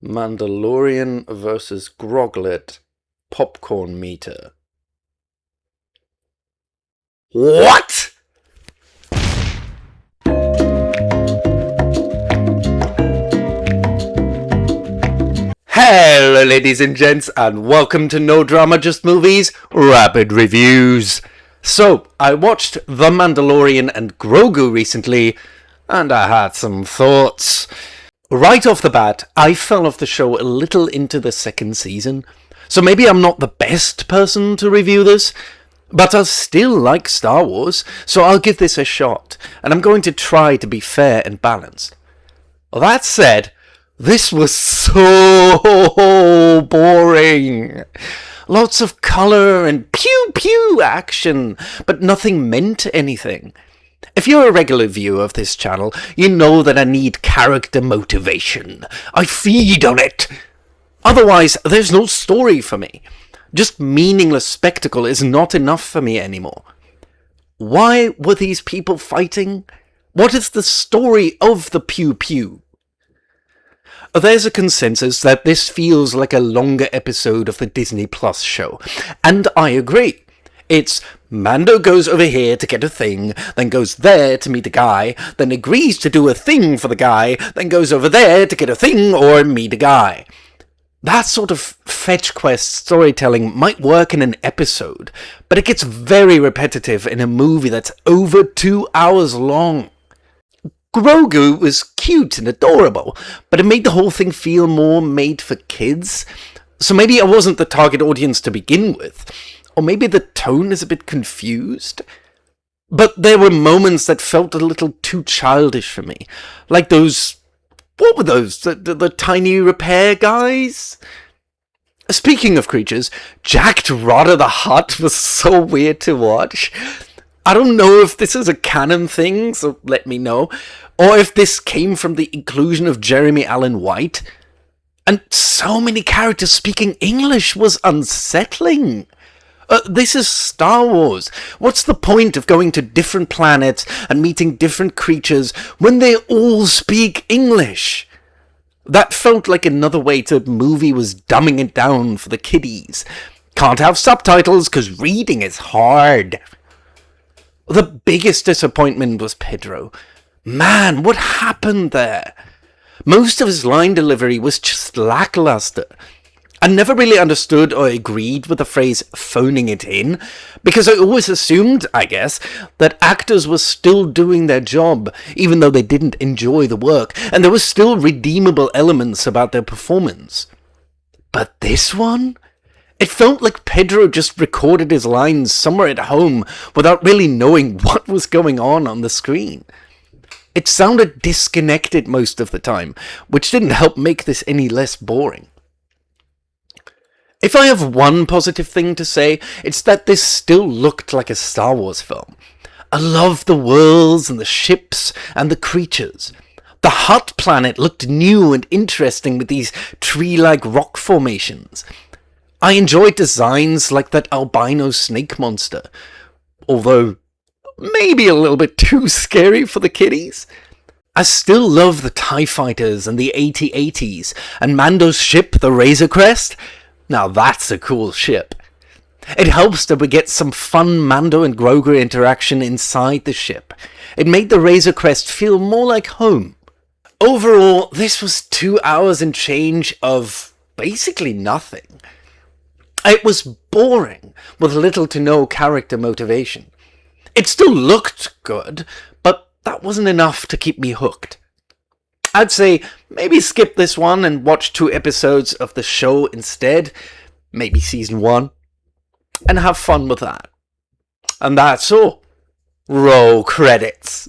Mandalorian versus Groglet popcorn meter. What? Hello ladies and gents, and welcome to No Drama Just Movies Rapid Reviews. So, I watched The Mandalorian and Grogu recently, and I had some thoughts. Right off the bat, I fell off the show a little into the second season, so maybe I'm not the best person to review this, but I still like Star Wars, so I'll give this a shot, and I'm going to try to be fair and balanced. That said, this was so boring. Lots of colour and pew-pew action, but nothing meant anything. If you're a regular viewer of this channel, you know that I need character motivation. I feed on it. Otherwise, there's no story for me. Just meaningless spectacle is not enough for me anymore. Why were these people fighting? What is the story of the pew-pew? There's a consensus that this feels like a longer episode of the Disney Plus show, and I agree. It's Mando goes over here to get a thing, then goes there to meet a guy, then agrees to do a thing for the guy, then goes over there to get a thing or meet a guy. That sort of fetch quest storytelling might work in an episode, but it gets very repetitive in a movie that's over 2 hours long. Grogu was cute and adorable, but it made the whole thing feel more made for kids. So maybe I wasn't the target audience to begin with. Or maybe the tone is a bit confused. But there were moments that felt a little too childish for me. Like those... What were those? The tiny repair guys? Speaking of creatures, Jacked Rodder the Hutt was so weird to watch. I don't know if this is a canon thing, so let me know. Or if this came from the inclusion of Jeremy Allen White. And so many characters speaking English was unsettling. This is Star Wars. What's the point of going to different planets and meeting different creatures when they all speak English? That felt like another way the movie was dumbing it down for the kiddies. Can't have subtitles because reading is hard. The biggest disappointment was Pedro. Man, what happened there? Most of his line delivery was just lackluster. I never really understood or agreed with the phrase phoning it in, because I always assumed, I guess, that actors were still doing their job, even though they didn't enjoy the work, and there were still redeemable elements about their performance. But this one? It felt like Pedro just recorded his lines somewhere at home without really knowing what was going on the screen. It sounded disconnected most of the time, which didn't help make this any less boring. If I have one positive thing to say, it's that this still looked like a Star Wars film. I loved the worlds and the ships and the creatures. The Hutt planet looked new and interesting with these tree-like rock formations. I enjoyed designs like that albino snake monster, although maybe a little bit too scary for the kiddies. I still love the TIE Fighters and the AT-ATs, and Mando's ship, the Razor Crest. Now that's a cool ship. It helps that we get some fun Mando and Grogu interaction inside the ship. It made the Razor Crest feel more like home. Overall, this was 2 hours and change of basically nothing. It was boring, with little to no character motivation. It still looked good, but that wasn't enough to keep me hooked. I'd say maybe skip this one and watch 2 episodes of the show instead, maybe season 1, and have fun with that. And that's all. Roll credits.